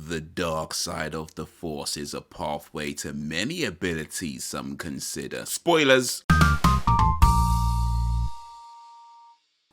The dark side of the Force is a pathway to many abilities some consider. Spoilers!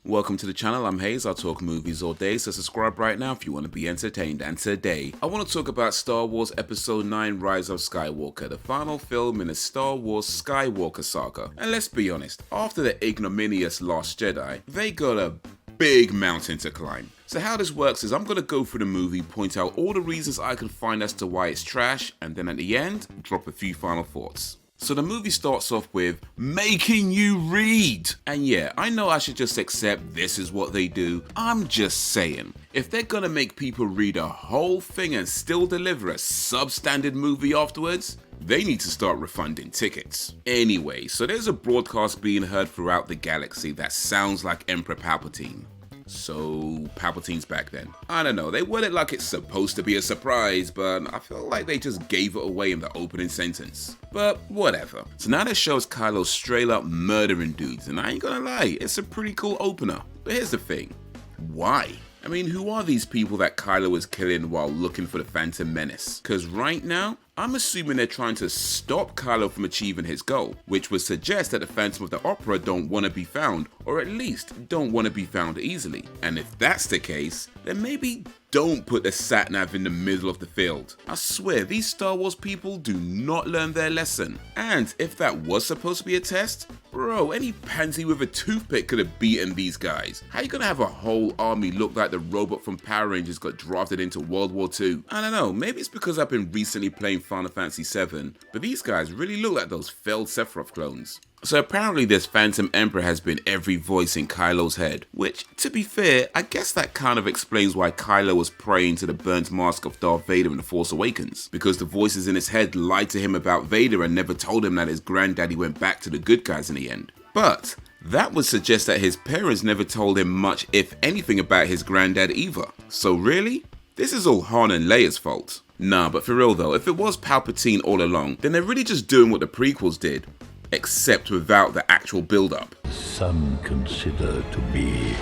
Welcome to the channel, I'm Hayes, I'll talk movies all day, so subscribe right now if you want to be entertained. And today, I want to talk about Star Wars Episode 9 Rise of Skywalker, the final film in the Star Wars Skywalker Saga. And let's be honest, after the ignominious Last Jedi, they got a big mountain to climb. So how this works is I'm going to go through the movie, point out all the reasons I can find as to why it's trash, and then at the end, drop a few final thoughts. So the movie starts off with making you read. And yeah, I know I should just accept this is what they do. I'm just saying, if they're gonna make people read a whole thing and still deliver a substandard movie afterwards, they need to start refunding tickets. Anyway, so there's a broadcast being heard throughout the galaxy that sounds like Emperor Palpatine. So Palpatine's back then. I don't know, they word it like it's supposed to be a surprise, but I feel like they just gave it away in the opening sentence. But whatever. So now this shows Kylo straight up murdering dudes, and I ain't gonna lie, it's a pretty cool opener. But here's the thing, why? I mean, who are these people that Kylo is killing while looking for the Phantom Menace? Because right now, I'm assuming they're trying to stop Kylo from achieving his goal, which would suggest that the Phantom of the Opera don't want to be found, or at least don't want to be found easily. And if that's the case, then maybe don't put the sat-nav in the middle of the field. I swear, these Star Wars people do not learn their lesson. And if that was supposed to be a test, bro, any pansy with a toothpick could have beaten these guys. How you gonna have a whole army look like the robot from Power Rangers got drafted into World War II? I don't know, maybe it's because I've been recently playing Final Fantasy VII, but these guys really look like those failed Sephiroth clones. So apparently this Phantom Emperor has been every voice in Kylo's head, which, to be fair, I guess that kind of explains why Kylo was praying to the burnt mask of Darth Vader in The Force Awakens, because the voices in his head lied to him about Vader and never told him that his granddaddy went back to the good guys in the end. But that would suggest that his parents never told him much, if anything, about his granddad either. So really? This is all Han and Leia's fault. Nah, but for real though, if it was Palpatine all along, then they're really just doing what the prequels did, except without the actual build-up. Some consider to be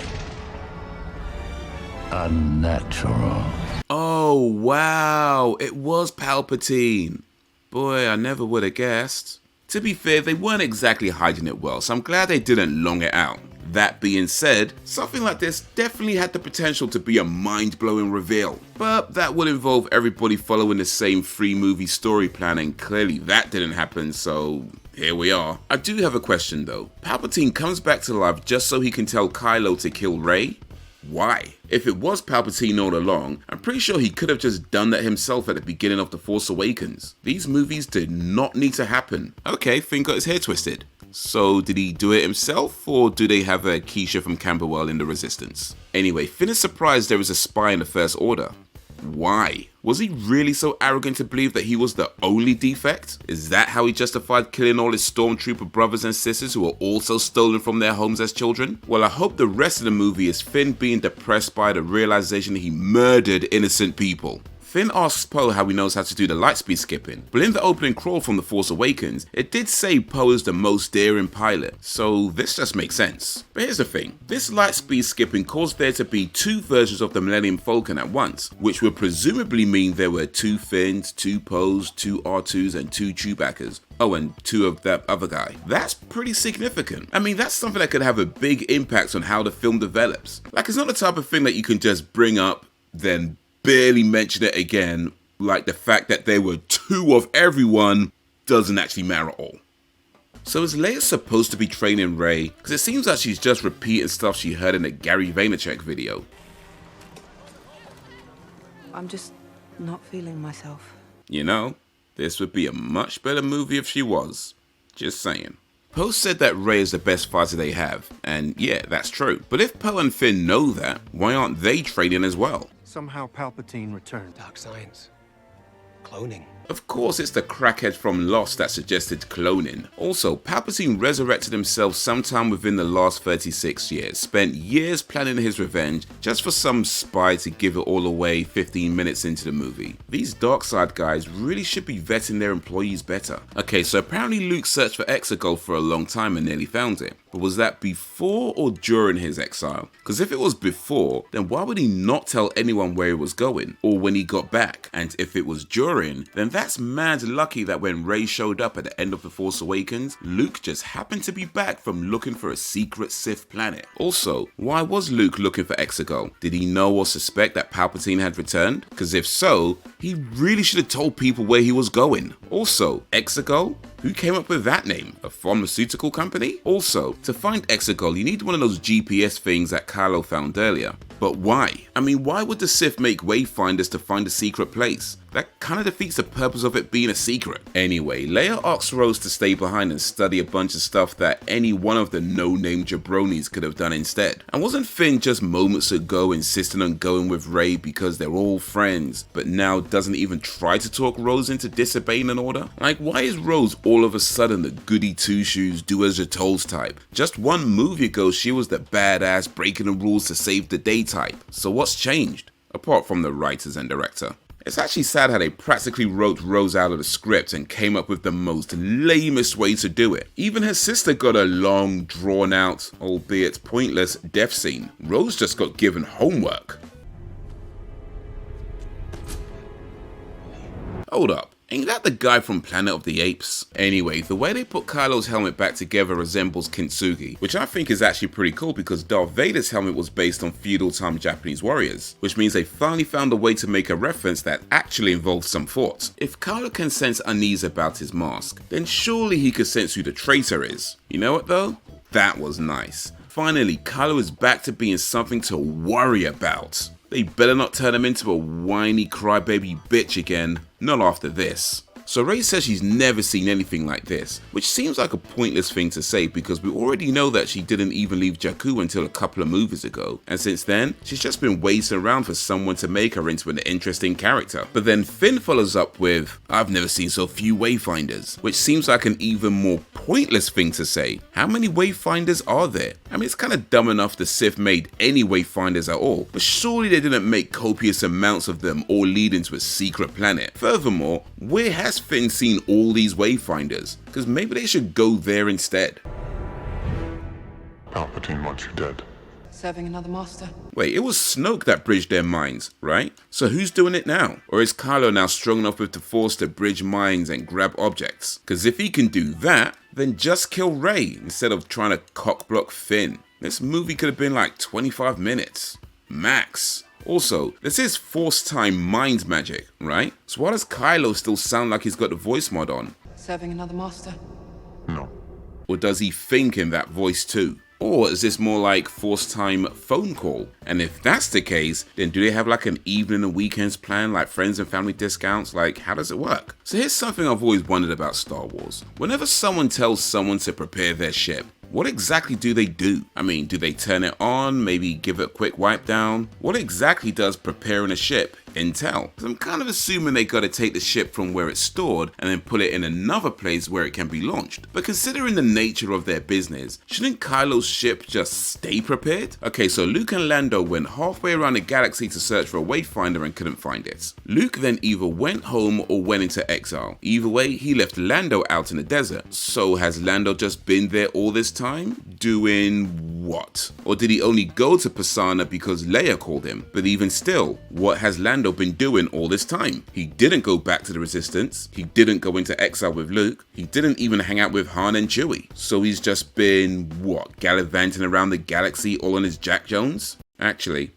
unnatural. Oh wow, it was Palpatine. Boy, I never would have guessed. To be fair, they weren't exactly hiding it well, so I'm glad they didn't long it out. That being said, something like this definitely had the potential to be a mind-blowing reveal, but that would involve everybody following the same three-movie story plan, and clearly that didn't happen, so here we are. I do have a question though. Palpatine comes back to life just so he can tell Kylo to kill Rey? Why? If it was Palpatine all along, I'm pretty sure he could have just done that himself at the beginning of The Force Awakens. These movies did not need to happen. Okay, Finn got his hair twisted. So did he do it himself, or do they have a Keisha from Camberwell in the Resistance? Anyway, Finn is surprised there is a spy in the First Order. Why? Was he really so arrogant to believe that he was the only defect? Is that how he justified killing all his stormtrooper brothers and sisters who were also stolen from their homes as children? Well, I hope the rest of the movie is Finn being depressed by the realization that he murdered innocent people. Finn asks Poe how he knows how to do the lightspeed skipping, but in the opening crawl from The Force Awakens, it did say Poe is the most daring pilot, so this just makes sense. But here's the thing, this lightspeed skipping caused there to be two versions of the Millennium Falcon at once, which would presumably mean there were two Finns, two Poes, two R2s, and two Chewbaccas. Oh, and two of that other guy. That's pretty significant. I mean, that's something that could have a big impact on how the film develops. Like, it's not the type of thing that you can just bring up, then barely mention it again, like the fact that there were two of everyone doesn't actually matter at all. So is Leia supposed to be training Rey? Because it seems like she's just repeating stuff she heard in the Gary Vaynerchuk video. I'm just not feeling myself. You know, this would be a much better movie if she was. Just saying. Poe said that Rey is the best fighter they have, and yeah, that's true. But if Poe and Finn know that, why aren't they training as well? Somehow Palpatine returned. Dark science. Cloning. Of course, it's the crackhead from Lost that suggested cloning. Also, Palpatine resurrected himself sometime within the last 36 years, spent years planning his revenge just for some spy to give it all away 15 minutes into the movie. These dark side guys really should be vetting their employees better. Okay, so apparently Luke searched for Exegol for a long time and nearly found it. But was that before or during his exile? Because if it was before, then why would he not tell anyone where he was going or when he got back? And if it was during, then that's mad lucky that when Rey showed up at the end of The Force Awakens, Luke just happened to be back from looking for a secret Sith planet. Also, why was Luke looking for Exegol? Did he know or suspect that Palpatine had returned? Because if so, he really should have told people where he was going. Also, Exegol? Who came up with that name? A pharmaceutical company? Also, to find Exegol, you need one of those GPS things that Kylo found earlier. But why? I mean, why would the Sith make wayfinders to find a secret place? That kind of defeats the purpose of it being a secret. Anyway, Leia asks Rose to stay behind and study a bunch of stuff that any one of the no-name jabronis could have done instead. And wasn't Finn just moments ago insisting on going with Rey because they're all friends, but now doesn't even try to talk Rose into disobeying an order? Like, why is Rose all of a sudden the goody two-shoes, do as you're told type? Just one movie ago she was the badass breaking the rules to save the day type. So what's changed? Apart from the writers and director. It's actually sad how they practically wrote Rose out of the script and came up with the most lamest way to do it. Even her sister got a long, drawn out, albeit pointless, death scene. Rose just got given homework. Hold up. Ain't that the guy from Planet of the Apes? Anyway, the way they put Kylo's helmet back together resembles Kintsugi, which I think is actually pretty cool because Darth Vader's helmet was based on feudal time Japanese warriors, which means they finally found a way to make a reference that actually involves some thought. If Kylo can sense unease about his mask, then surely he could sense who the traitor is. You know what though? That was nice. Finally, Kylo is back to being something to worry about. They better not turn him into a whiny crybaby bitch again, not after this. So Rey says she's never seen anything like this, which seems like a pointless thing to say because we already know that she didn't even leave Jakku until a couple of movies ago, and since then, she's just been waiting around for someone to make her into an interesting character. But then Finn follows up with, I've never seen so few wayfinders, which seems like an even more pointless thing to say. How many wayfinders are there? I mean, it's kind of dumb enough the Sith made any wayfinders at all, but surely they didn't make copious amounts of them all leading to a secret planet. Furthermore, where has Finn seen all these wayfinders? Because maybe they should go there instead. Palpatine wants you dead. Serving another master. Wait, it was Snoke that bridged their minds, right? So who's doing it now? Or is Kylo now strong enough with the Force to bridge minds and grab objects? Because if he can do that, then just kill Rey instead of trying to cockblock Finn. This movie could have been like 25 minutes. Max. Also, this is Force Time mind magic, right? So why does Kylo still sound like he's got the voice mod on? Serving another master. No. Or does he think in that voice too? Or is this more like Force Time phone call? And if that's the case, then do they have like an evening and weekends plan, like friends and family discounts? Like, how does it work? So here's something I've always wondered about Star Wars. Whenever someone tells someone to prepare their ship, what exactly do they do? I mean, do they turn it on, maybe give it a quick wipe down? What exactly does preparing a ship entail? Because I'm kind of assuming they gotta take the ship from where it's stored and then put it in another place where it can be launched. But considering the nature of their business, shouldn't Kylo's ship just stay prepared? Okay, so Luke and Lando went halfway around the galaxy to search for a wayfinder and couldn't find it. Luke then either went home or went into exile. Either way, he left Lando out in the desert. So has Lando just been there all this time? Doing what? Or did he only go to Pisana because Leia called him? But even still, what has Lando been doing all this time? He didn't go back to the Resistance. He didn't go into exile with Luke. He didn't even hang out with Han and Chewie. So he's just been, what, gallivanting around the galaxy all on his Jack Jones? Actually,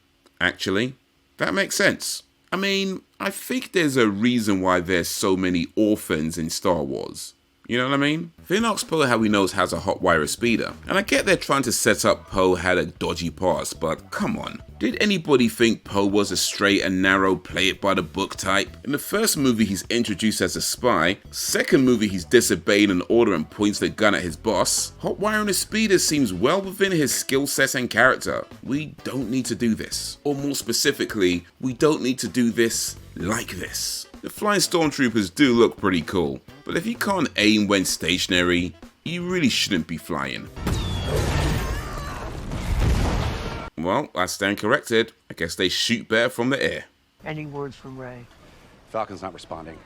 that makes sense. I mean, I think there's a reason why there's so many orphans in Star Wars. You know what I mean? Finn asks Poe how he knows how to hotwire a speeder, and I get they're trying to set up Poe had a dodgy past, but come on. Did anybody think Poe was a straight and narrow, play it by the book type? In the first movie he's introduced as a spy, second movie he's disobeying an order and points the gun at his boss. Hotwiring a speeder seems well within his skill set and character. We don't need to do this. Or more specifically, we don't need to do this like this. The flying stormtroopers do look pretty cool, but if you can't aim when stationary, you really shouldn't be flying. Well, I stand corrected. I guess they shoot better from the air. Any words from Rey? Falcon's not responding.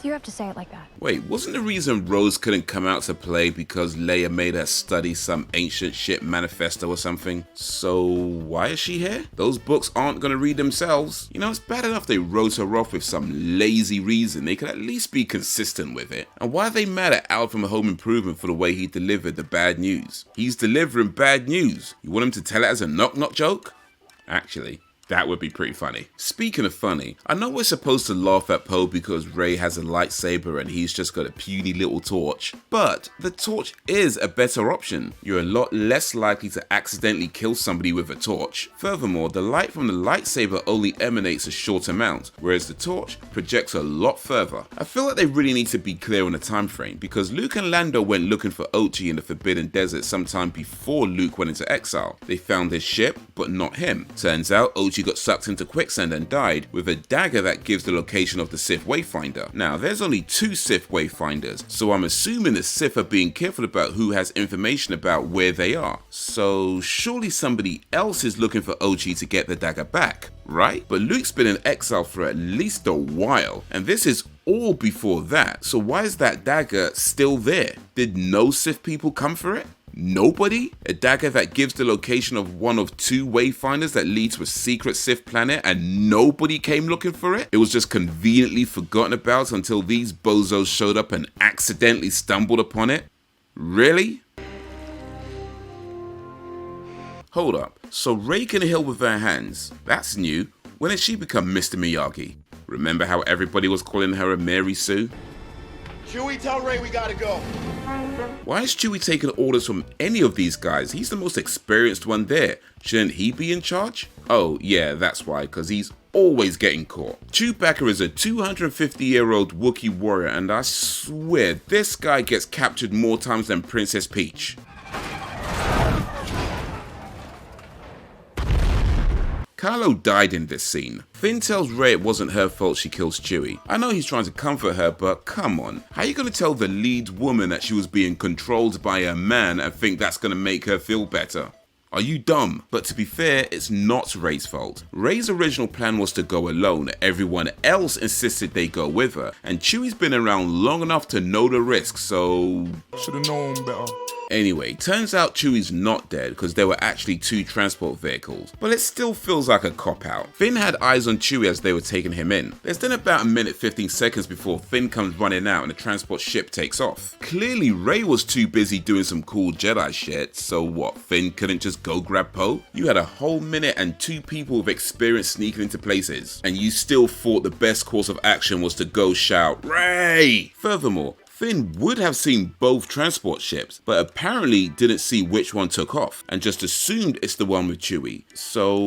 do you have to say it like that? Wait, wasn't the reason Rose couldn't come out to play because Leia made her study some ancient shit manifesto or something? So why is she here? Those books aren't gonna read themselves. You know, it's bad enough they wrote her off with some lazy reason. They could at least be consistent with it. And why are they mad at Al from Home Improvement for the way he delivered the bad news? He's delivering bad news. You want him to tell it as a knock-knock joke? Actually, that would be pretty funny. Speaking of funny, I know we're supposed to laugh at Poe because Rey has a lightsaber and he's just got a puny little torch, but the torch is a better option. You're a lot less likely to accidentally kill somebody with a torch. Furthermore, the light from the lightsaber only emanates a short amount, whereas the torch projects a lot further. I feel like they really need to be clear on the time frame because Luke and Lando went looking for Ochi in the Forbidden Desert sometime before Luke went into exile. They found his ship, but not him. Turns out Ochi got sucked into quicksand and died with a dagger that gives the location of the Sith Wayfinder. Now, there's only 2 Sith Wayfinders, so I'm assuming the Sith are being careful about who has information about where they are. So surely somebody else is looking for Ochi to get the dagger back, right? But Luke's been in exile for at least a while, and this is all before that, so why is that dagger still there? Did no Sith people come for it? Nobody? A dagger that gives the location of one of 2 wayfinders that lead to a secret Sith planet and nobody came looking for it? It was just conveniently forgotten about until these bozos showed up and accidentally stumbled upon it? Really? Hold up, so Rey can heal with her hands. That's new. When did she become Mr. Miyagi? Remember how everybody was calling her a Mary Sue? Chewie, tell Rey we gotta go. Why is Chewie taking orders from any of these guys? He's the most experienced one there. Shouldn't he be in charge? Oh yeah, that's why, because he's always getting caught. Chewbacca is a 250-year-old Wookiee warrior, and I swear this guy gets captured more times than Princess Peach. Kylo died in this scene. Finn tells Rey it wasn't her fault she kills Chewie. I know he's trying to comfort her, but come on. How are you going to tell the lead woman that she was being controlled by a man and think that's going to make her feel better? Are you dumb? But to be fair, it's not Rey's fault. Rey's original plan was to go alone. Everyone else insisted they go with her, and Chewie's been around long enough to know the risk, so Should've known better. Anyway, turns out Chewie's not dead because there were actually 2 transport vehicles, but it still feels like a cop-out. Finn had eyes on Chewie as they were taking him in. There's then about a minute 15 seconds before Finn comes running out and the transport ship takes off. Clearly Rey was too busy doing some cool Jedi shit, so what, Finn couldn't just go grab Poe? You had a whole minute and 2 people with experience sneaking into places, and you still thought the best course of action was to go shout, "Rey!" Furthermore, Finn would have seen both transport ships, but apparently didn't see which one took off, and just assumed it's the one with Chewie. So,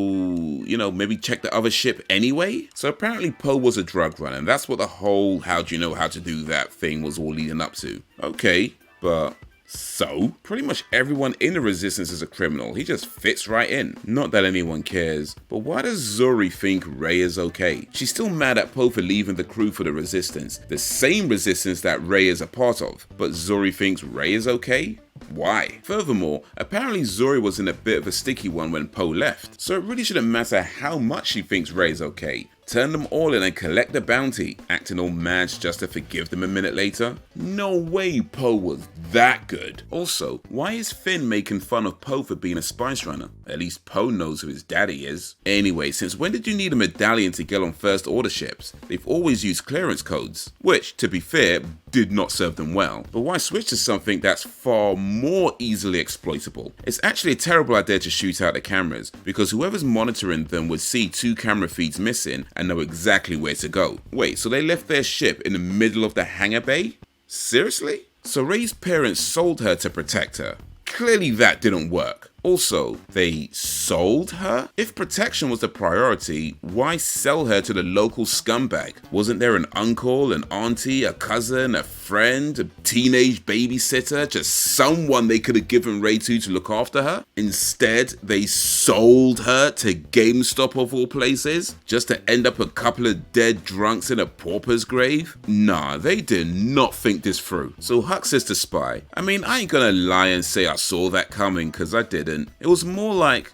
you know, maybe check the other ship anyway? So apparently Poe was a drug runner, and that's what the whole "how do you know how to do that" thing was all leading up to. Okay, but so? Pretty much everyone in the Resistance is a criminal. He just fits right in. Not that anyone cares, but why does Zori think Rey is okay? She's still mad at Poe for leaving the crew for the Resistance, the same Resistance that Rey is a part of, but Zori thinks Rey is okay? Why? Furthermore, apparently Zori was in a bit of a sticky one when Poe left, so it really shouldn't matter how much she thinks Rey is okay. Turn them all in and collect the bounty, acting all mad just to forgive them a minute later? No way Poe was that good. Also, why is Finn making fun of Poe for being a spice runner? At least Poe knows who his daddy is. Anyway, since when did you need a medallion to get on First Order ships? They've always used clearance codes, which, to be fair, did not serve them well. But why switch to something that's far more easily exploitable? It's actually a terrible idea to shoot out the cameras, because whoever's monitoring them would see 2 camera feeds missing and know exactly where to go. Wait, so they left their ship in the middle of the hangar bay? Seriously? So Rey's parents sold her to protect her. Clearly that didn't work. Also, they sold her? If protection was the priority, why sell her to the local scumbag? Wasn't there an uncle, an auntie, a cousin, a friend, a teenage babysitter, just someone they could have given Rey to look after her? Instead, they sold her to GameStop of all places, just to end up a couple of dead drunks in a pauper's grave? Nah, they did not think this through. So Hux is the spy. I mean, I ain't gonna lie and say I saw that coming, cause I didn't. It was more like,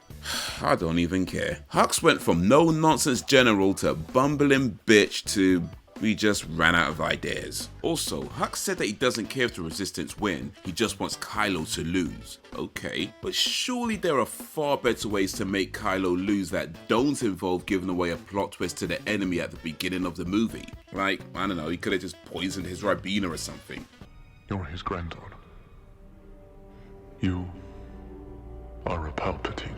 I don't even care. Hux went from no-nonsense general to bumbling bitch to We just ran out of ideas. Also, Hux said that he doesn't care if the Resistance win, he just wants Kylo to lose. Okay, but surely there are far better ways to make Kylo lose that don't involve giving away a plot twist to the enemy at the beginning of the movie. Like, I don't know, he could have just poisoned his Ribena or something. You're his granddaughter. You are a Palpatine.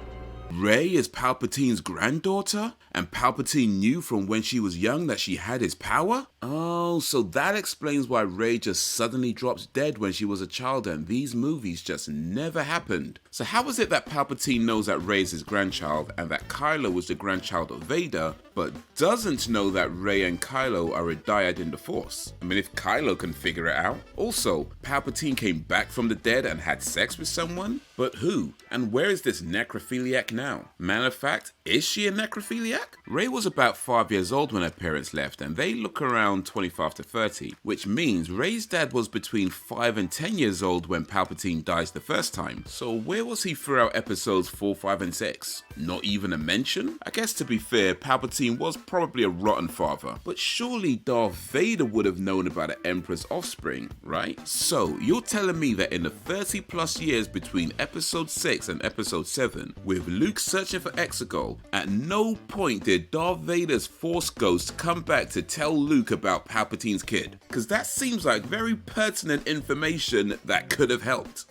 Rey is Palpatine's granddaughter? And Palpatine knew from when she was young that she had his power? Oh, so that explains why Rey just suddenly drops dead when she was a child and these movies just never happened. So how is it that Palpatine knows that Rey is his grandchild and that Kylo was the grandchild of Vader, but doesn't know that Rey and Kylo are a dyad in the Force? I mean, if Kylo can figure it out. Also, Palpatine came back from the dead and had sex with someone? But who? And where is this necrophiliac now? Matter of fact, is she a necrophiliac? Rey was about 5 years old when her parents left and they look around 25 to 30, which means Rey's dad was between 5 and 10 years old when Palpatine dies the first time. So where was he throughout episodes 4, 5 and 6? Not even a mention? I guess to be fair, Palpatine was probably a rotten father, but surely Darth Vader would have known about an Emperor's offspring, right? So you're telling me that in the 30 plus years between episode 6 and episode 7, with Luke searching for Exegol, at no point did Darth Vader's Force Ghost come back to tell Luke about Palpatine's kid? Because that seems like very pertinent information that could have helped.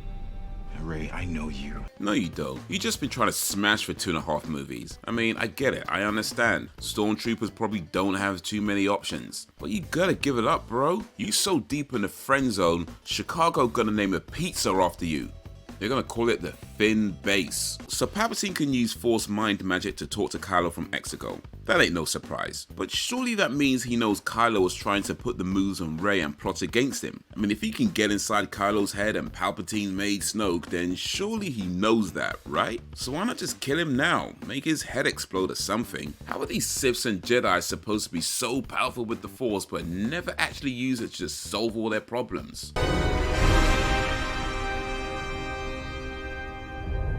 Rey, I know you. No, you don't. You just been trying to smash for 2.5 movies. I mean, I get it. I understand. Stormtroopers probably don't have too many options. But you gotta give it up, bro. You so deep in the friend zone, Chicago gonna name a pizza after you. They're gonna call it the Finn Base. So Palpatine can use Force Mind Magic to talk to Kylo from Exegol. That ain't no surprise. But surely that means he knows Kylo was trying to put the moves on Rey and plot against him. I mean, if he can get inside Kylo's head and Palpatine made Snoke, then surely he knows that, right? So why not just kill him now? Make his head explode or something? How are these Siths and Jedi supposed to be so powerful with the Force but never actually use it to just solve all their problems?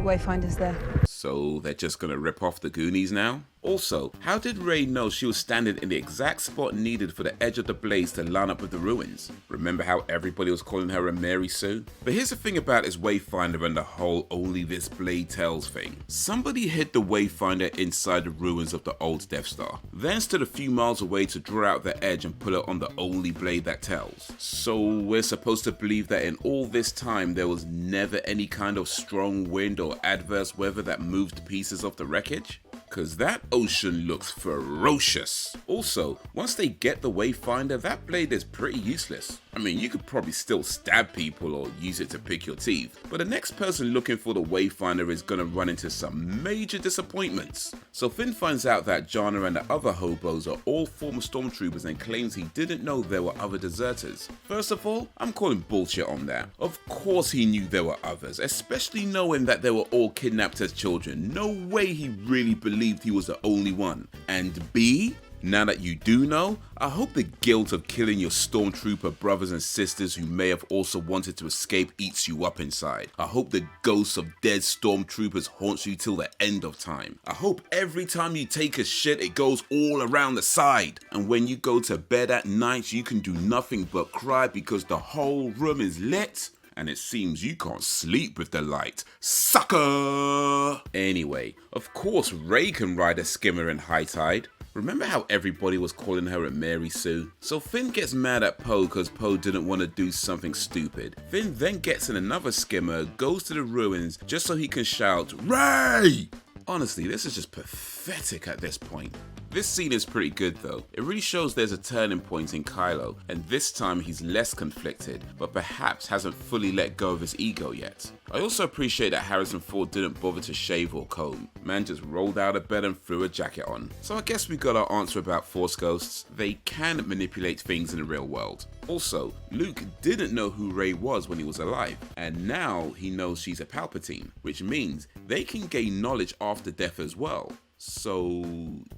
Wayfinder's there. So they're just gonna rip off the Goonies now? Also, how did Rey know she was standing in the exact spot needed for the edge of the blaze to line up with the ruins? Remember how everybody was calling her a Mary Sue? But here's the thing about his Wayfinder and the whole only this blade tells thing. Somebody hid the Wayfinder inside the ruins of the old Death Star, then stood a few miles away to draw out the edge and put it on the only blade that tells. So we're supposed to believe that in all this time there was never any kind of strong wind or adverse weather that moved pieces of the wreckage? Cause that ocean looks ferocious. Also, once they get the Wayfinder, that blade is pretty useless. I mean, you could probably still stab people or use it to pick your teeth, but the next person looking for the Wayfinder is gonna run into some major disappointments. So Finn finds out that Jana and the other hobos are all former stormtroopers and claims he didn't know there were other deserters. First of all, I'm calling bullshit on that. Of course he knew there were others, especially knowing that they were all kidnapped as children. No way he really believed he was the only one. And B, now that you do know, I hope the guilt of killing your stormtrooper brothers and sisters who may have also wanted to escape eats you up inside. I hope the ghosts of dead stormtroopers haunts you till the end of time. I hope every time you take a shit it goes all around the side. And when you go to bed at night you can do nothing but cry because the whole room is lit. And it seems you can't sleep with the light. Sucker! Anyway, of course Rey can ride a skimmer in high tide. Remember how everybody was calling her a Mary Sue? So Finn gets mad at Poe because Poe didn't want to do something stupid. Finn then gets in another skimmer, goes to the ruins just so he can shout, Rey! Honestly, this is just pathetic at this point. This scene is pretty good though. It really shows there's a turning point in Kylo, and this time he's less conflicted, but perhaps hasn't fully let go of his ego yet. I also appreciate that Harrison Ford didn't bother to shave or comb. Man just rolled out of bed and threw a jacket on. So I guess we got our answer about Force Ghosts. They can manipulate things in the real world. Also, Luke didn't know who Rey was when he was alive, and now he knows she's a Palpatine, which means they can gain knowledge after death as well. So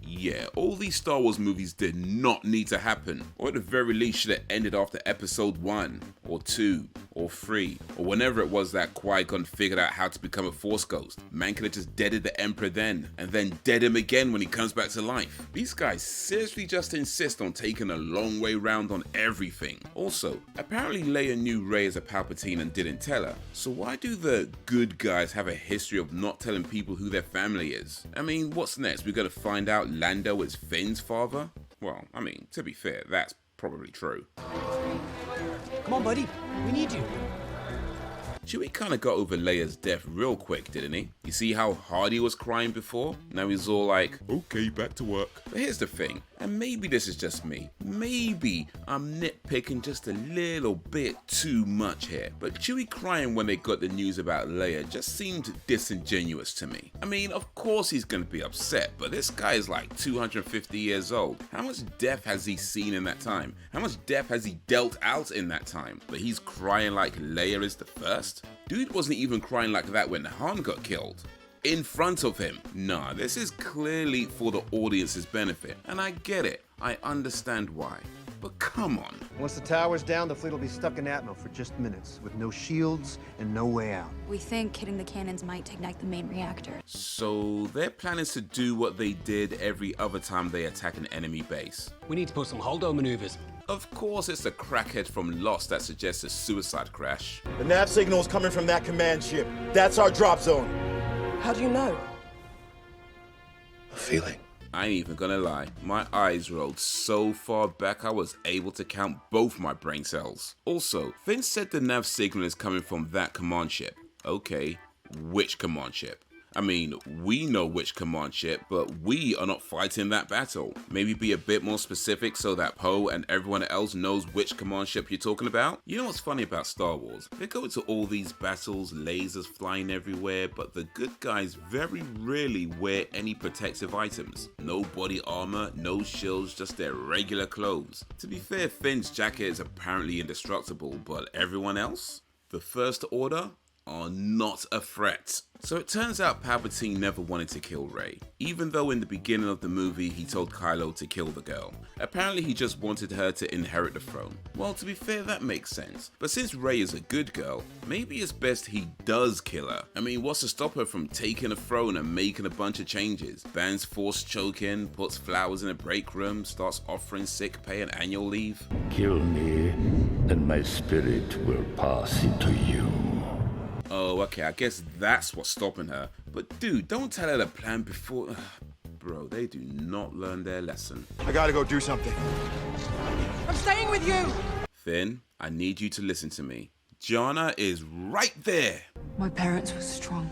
yeah, all these Star Wars movies did not need to happen, or at the very least should have ended after episode 1 or 2 or 3, or whenever it was that Qui-Gon figured out how to become a Force ghost. Man could have just deaded the Emperor then, and then dead him again when he comes back to life. These guys seriously just insist on taking a long way round on everything. Also, apparently Leia knew Rey as a Palpatine and didn't tell her, so why do the good guys have a history of not telling people who their family is? I mean, what's next? We're gonna find out Lando is Finn's father? Well, I mean, to be fair, that's probably true. Come on, buddy. We need you. Chewie kinda got over Leia's death real quick, didn't he? You see how hard he was crying before? Now he's all like, okay, back to work. But here's the thing, and maybe this is just me. Maybe I'm nitpicking just a little bit too much here. But Chewie crying when they got the news about Leia just seemed disingenuous to me. I mean, of course he's gonna be upset, but this guy is like 250 years old. How much death has he seen in that time? How much death has he dealt out in that time? But he's crying like Leia is the first? Dude wasn't even crying like that when Han got killed. In front of him. Nah, this is clearly for the audience's benefit, and I get it. I understand why. But come on. Once the tower's down, the fleet will be stuck in Atmo for just minutes, with no shields and no way out. We think hitting the cannons might ignite the main reactor. So their plan is to do what they did every other time they attack an enemy base. We need to put some holdo maneuvers. Of course, it's the crackhead from Lost that suggests a suicide crash. The nav signal is coming from that command ship. That's our drop zone. How do you know? A feeling. I ain't even gonna lie, my eyes rolled so far back I was able to count both my brain cells. Also, Finn said the nav signal is coming from that command ship. Okay, which command ship? I mean, we know which command ship, but we are not fighting that battle. Maybe be a bit more specific so that Poe and everyone else knows which command ship you're talking about. You know what's funny about Star Wars? They go into all these battles, lasers flying everywhere, but the good guys very rarely wear any protective items. No body armor, no shields, just their regular clothes. To be fair, Finn's jacket is apparently indestructible, but everyone else? The First Order are not a threat. So it turns out Palpatine never wanted to kill Rey, even though in the beginning of the movie he told Kylo to kill the girl. Apparently he just wanted her to inherit the throne. Well, to be fair, that makes sense. But since Rey is a good girl, maybe it's best he does kill her. I mean, what's to stop her from taking a throne and making a bunch of changes? Bans Force choking, puts flowers in a break room, starts offering sick pay and annual leave. Kill me, and my spirit will pass into you. Oh, okay, I guess that's what's stopping her. But dude, don't tell her the plan before... Bro, they do not learn their lesson. I gotta go do something. I'm staying with you! Finn, I need you to listen to me. Jana is right there. My parents were strong.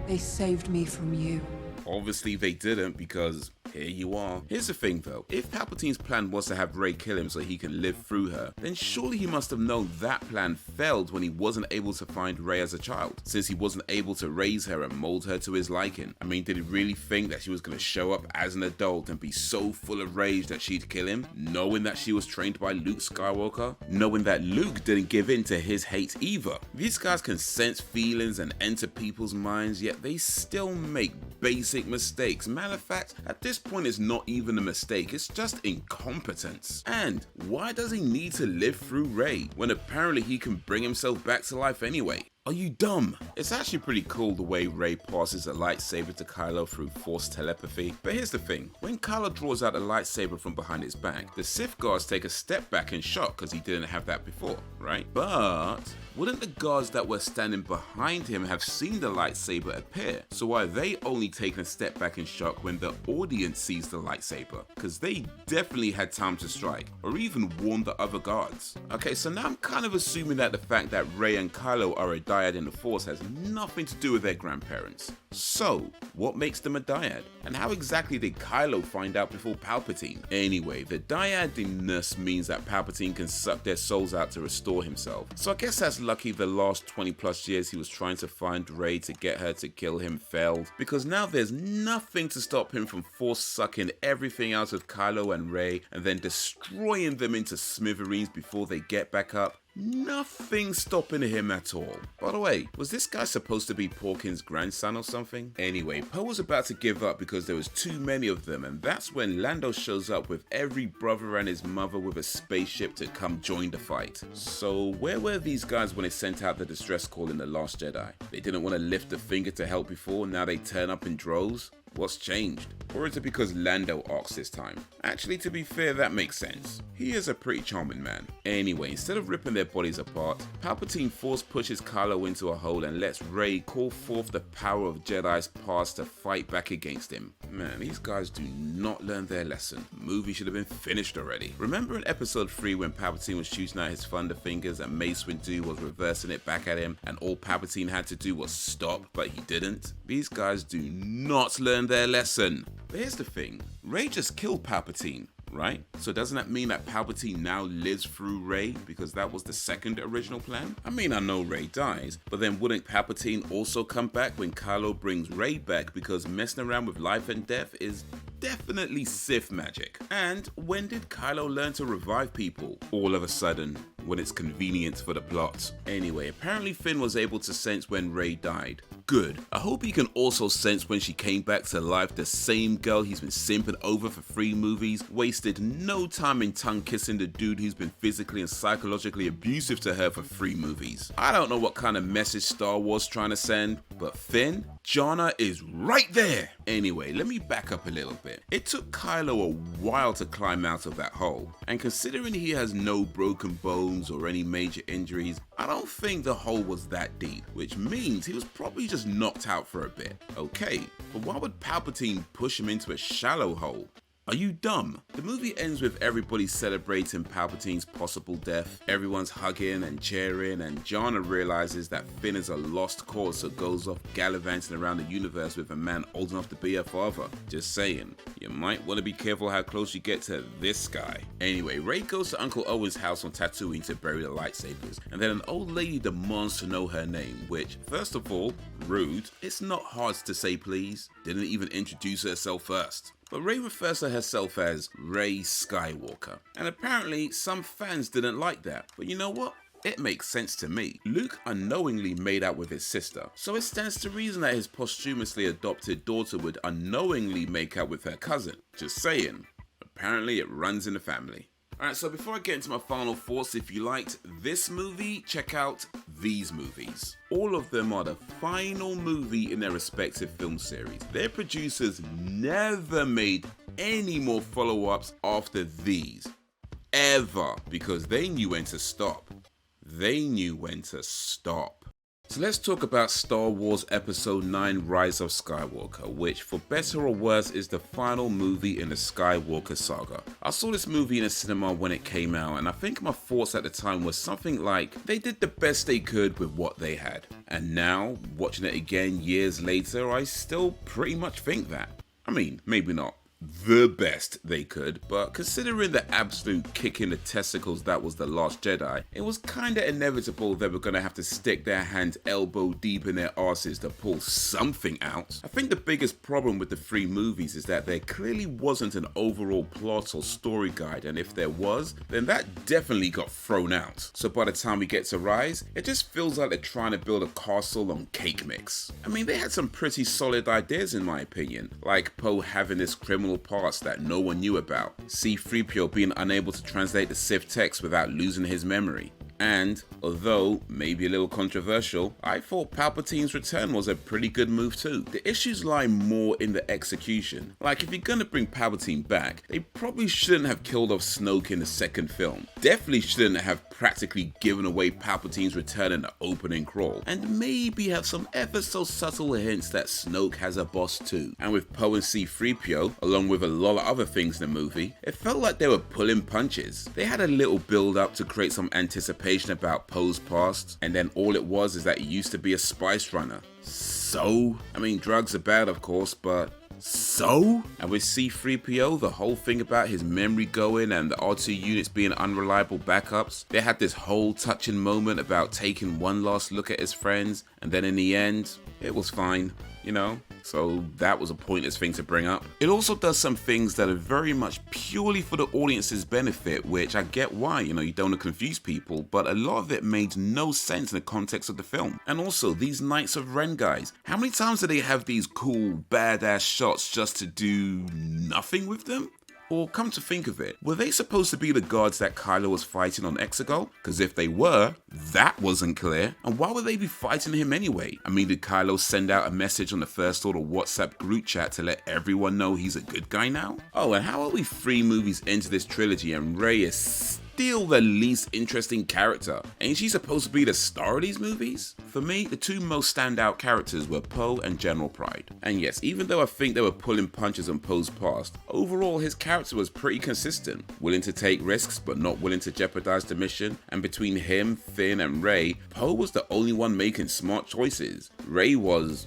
They saved me from you. Obviously they didn't, because here you are. Here's the thing though, if Palpatine's plan was to have Rey kill him so he can live through her, then surely he must have known that plan failed when he wasn't able to find Rey as a child, since he wasn't able to raise her and mold her to his liking. I mean, did he really think that she was going to show up as an adult and be so full of rage that she'd kill him, knowing that she was trained by Luke Skywalker, knowing that Luke didn't give in to his hate either? These guys can sense feelings and enter people's minds, yet they still make basic mistakes. Matter of fact, at this point it's not even a mistake, it's just incompetence. And why does he need to live through Rey when apparently he can bring himself back to life anyway? Are you dumb? It's actually pretty cool the way Rey passes a lightsaber to Kylo through force telepathy. But here's the thing, when Kylo draws out a lightsaber from behind his back, the Sith guards take a step back in shock because he didn't have that before, right? But wouldn't the guards that were standing behind him have seen the lightsaber appear? So why are they only taking a step back in shock when the audience sees the lightsaber? Because they definitely had time to strike, or even warn the other guards. Okay, so now I'm kind of assuming that the fact that Rey and Kylo are a dyad in the Force has nothing to do with their grandparents. So, what makes them a dyad? And how exactly did Kylo find out before Palpatine? Anyway, the dyadiness means that Palpatine can suck their souls out to restore himself. So I guess that's lucky the last 20 plus years he was trying to find Rey to get her to kill him failed, because now there's nothing to stop him from force sucking everything out of Kylo and Rey and then destroying them into smithereens before they get back up. Nothing stopping him at all. By the way, was this guy supposed to be Porkins' grandson or something? Anyway, Poe was about to give up because there was too many of them, and that's when Lando shows up with every brother and his mother with a spaceship to come join the fight. So where were these guys when they sent out the distress call in The Last Jedi? They didn't want to lift a finger to help before, now they turn up in droves? What's changed? Or is it because Lando arcs this time? Actually, to be fair, that makes sense. He is a pretty charming man. Anyway, instead of ripping their bodies apart, Palpatine force pushes Kylo into a hole and lets Rey call forth the power of Jedi's past to fight back against him. Man, these guys do not learn their lesson. The movie should have been finished already. Remember in episode 3 when Palpatine was shooting out his thunder fingers and Mace Windu was reversing it back at him and all Palpatine had to do was stop, but he didn't? These guys do not learn their lesson. But here's the thing, Rey just killed Palpatine, right? So doesn't that mean that Palpatine now lives through Rey because that was the second original plan? I mean, I know Rey dies, but then wouldn't Palpatine also come back when Kylo brings Rey back because messing around with life and death is definitely Sith magic? And when did Kylo learn to revive people? All of a sudden, when it's convenient for the plot. Anyway, apparently Finn was able to sense when Rey died. Good. I hope he can also sense when she came back to life, the same girl he's been simping over for 3 movies, wasted no time in tongue kissing the dude who's been physically and psychologically abusive to her for 3 movies. I don't know what kind of message Star Wars trying to send, but Finn, Jana is right there. Anyway, let me back up a little bit. It took Kylo a while to climb out of that hole, and considering he has no broken bones or any major injuries, I don't think the hole was that deep, which means he was probably just knocked out for a bit. Okay, but why would Palpatine push him into a shallow hole? Are you dumb? The movie ends with everybody celebrating Palpatine's possible death. Everyone's hugging and cheering, and Jana realizes that Finn is a lost cause, so goes off gallivanting around the universe with a man old enough to be her father. Just saying, you might want to be careful how close you get to this guy. Anyway, Rey goes to Uncle Owen's house on Tatooine to bury the lightsabers, and then an old lady demands to know her name, which, first of all, rude. It's not hard to say please. Didn't even introduce herself first. But Rey refers to herself as Rey Skywalker, and apparently some fans didn't like that, but you know what? It makes sense to me. Luke unknowingly made out with his sister, so it stands to reason that his posthumously adopted daughter would unknowingly make out with her cousin. Just saying. Apparently it runs in the family. Alright, so before I get into my final thoughts, if you liked this movie, check out these movies. All of them are the final movie in their respective film series. Their producers never made any more follow-ups after these. Ever. Because they knew when to stop. They knew when to stop. So let's talk about Star Wars Episode 9 Rise of Skywalker, which for better or worse is the final movie in the Skywalker Saga. I saw this movie in a cinema when it came out, and I think my thoughts at the time was something like, they did the best they could with what they had. And now, watching it again years later, I still pretty much think that. I mean, maybe not the best they could, but considering the absolute kick in the testicles that was The Last Jedi, it was kinda inevitable they were gonna have to stick their hands elbow deep in their asses to pull something out. I think the biggest problem with the 3 movies is that there clearly wasn't an overall plot or story guide, and if there was, then that definitely got thrown out. So by the time we get to Rise, it just feels like they're trying to build a castle on cake mix. I mean, they had some pretty solid ideas in my opinion, like Poe having this criminal past that no one knew about, C-3PO being unable to translate the Sith text without losing his memory, and, although maybe a little controversial, I thought Palpatine's return was a pretty good move too. The issues lie more in the execution. Like, if you're gonna bring Palpatine back, they probably shouldn't have killed off Snoke in the second film. Definitely shouldn't have practically given away Palpatine's return in the opening crawl, and maybe have some ever so subtle hints that Snoke has a boss too. And with Poe and C-3PO, along with a lot of other things in the movie, it felt like they were pulling punches. They had a little build up to create some anticipation about Poe's past, and then all it was is that he used to be a spice runner. So? I mean, drugs are bad of course, but so? And with C-3PO, the whole thing about his memory going and the R2 units being unreliable backups, they had this whole touching moment about taking one last look at his friends, and then in the end, it was fine, you know? So that was a pointless thing to bring up. It also does some things that are very much purely for the audience's benefit, which I get why, you don't want to confuse people, but a lot of it made no sense in the context of the film. And also, these Knights of Ren guys, how many times do they have these cool, badass shots just to do nothing with them? Or come to think of it, were they supposed to be the gods that Kylo was fighting on Exegol? Because if they were, that wasn't clear. And why would they be fighting him anyway? I mean, did Kylo send out a message on the First Order WhatsApp group chat to let everyone know he's a good guy now? Oh, and how are we 3 movies into this trilogy and Rey is still the least interesting character? Ain't she supposed to be the star of these movies? For me, the 2 most standout characters were Poe and General Pride. And yes, even though I think they were pulling punches on Poe's past, overall his character was pretty consistent. Willing to take risks, but not willing to jeopardize the mission. And between him, Finn, and Rey, Poe was the only one making smart choices. Rey was...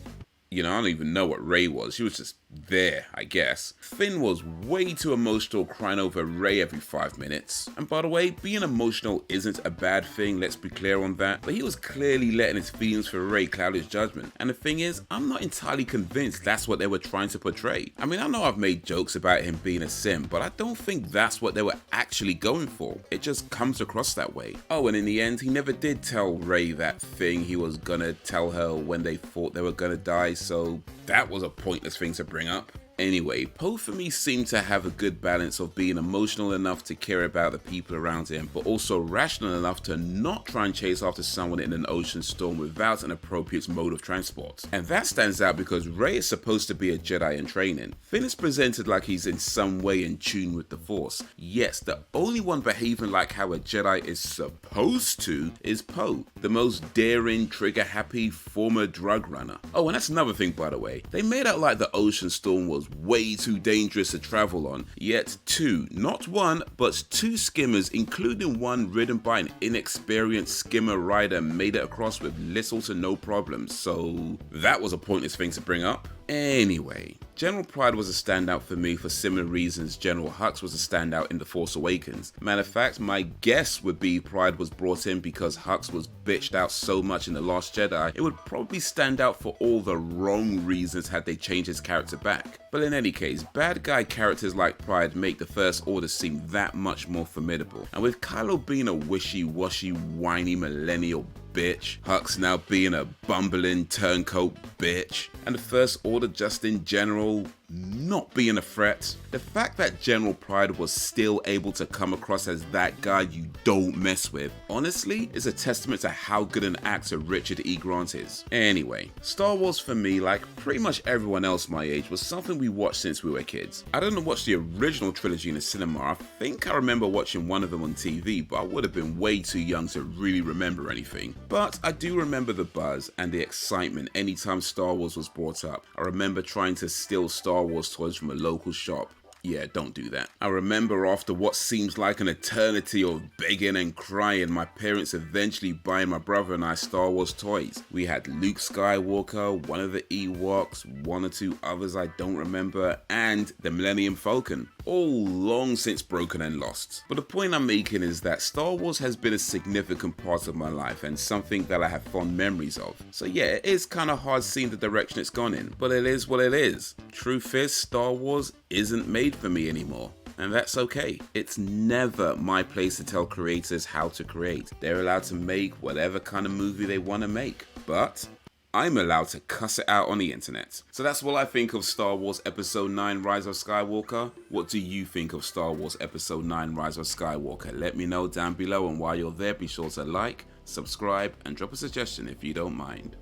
I don't even know what Rey was. She was just there, I guess. Finn was way too emotional, crying over Rey every 5 minutes. And by the way, being emotional isn't a bad thing, let's be clear on that. But he was clearly letting his feelings for Rey cloud his judgment. And the thing is, I'm not entirely convinced that's what they were trying to portray. I mean, I know I've made jokes about him being a sim, but I don't think that's what they were actually going for. It just comes across that way. Oh, and in the end, he never did tell Rey that thing he was gonna tell her when they thought they were gonna die, so that was a pointless thing to bring up. Anyway, Poe for me seemed to have a good balance of being emotional enough to care about the people around him, but also rational enough to not try and chase after someone in an ocean storm without an appropriate mode of transport. And that stands out because Rey is supposed to be a Jedi in training. Finn is presented like he's in some way in tune with the Force. Yes, the only one behaving like how a Jedi is supposed to is Poe, the most daring, trigger-happy former drug runner. Oh, and that's another thing, by the way. They made out like the ocean storm was way too dangerous to travel on, yet 2, not 1, but 2 skimmers, including one ridden by an inexperienced skimmer rider, made it across with little to no problems, so that was a pointless thing to bring up. Anyway, General Pride was a standout for me for similar reasons General Hux was a standout in The Force Awakens. Matter of fact, my guess would be Pride was brought in because Hux was bitched out so much in The Last Jedi, it would probably stand out for all the wrong reasons had they changed his character back. But in any case, bad guy characters like Pride make the First Order seem that much more formidable. And with Kylo being a wishy-washy, whiny millennial bitch, Hux now being a bumbling turncoat bitch, and the First Order just in general not being a threat, the fact that General Pride was still able to come across as that guy you don't mess with, honestly, is a testament to how good an actor Richard E. Grant is. Anyway, Star Wars for me, like pretty much everyone else my age, was something we watched since we were kids. I didn't watch the original trilogy in the cinema. I think I remember watching one of them on TV, but I would have been way too young to really remember anything. But I do remember the buzz and the excitement anytime Star Wars was brought up. I remember trying to steal Star Wars toys from a local shop. Yeah, don't do that. I remember after what seems like an eternity of begging and crying, my parents eventually buying my brother and I Star Wars toys. We had Luke Skywalker, one of the Ewoks, 1 or 2 others I don't remember, and the Millennium Falcon. All long since broken and lost. But the point I'm making is that Star Wars has been a significant part of my life and something that I have fond memories of. So yeah, it is kind of hard seeing the direction it's gone in, but it is what it is. Truth is, Star Wars isn't made for me anymore. And that's okay. It's never my place to tell creators how to create. They're allowed to make whatever kind of movie they want to make. But I'm allowed to cuss it out on the internet. So that's what I think of Star Wars Episode 9 Rise of Skywalker. What do you think of Star Wars Episode 9 Rise of Skywalker? Let me know down below, and while you're there, be sure to like, subscribe, and drop a suggestion if you don't mind.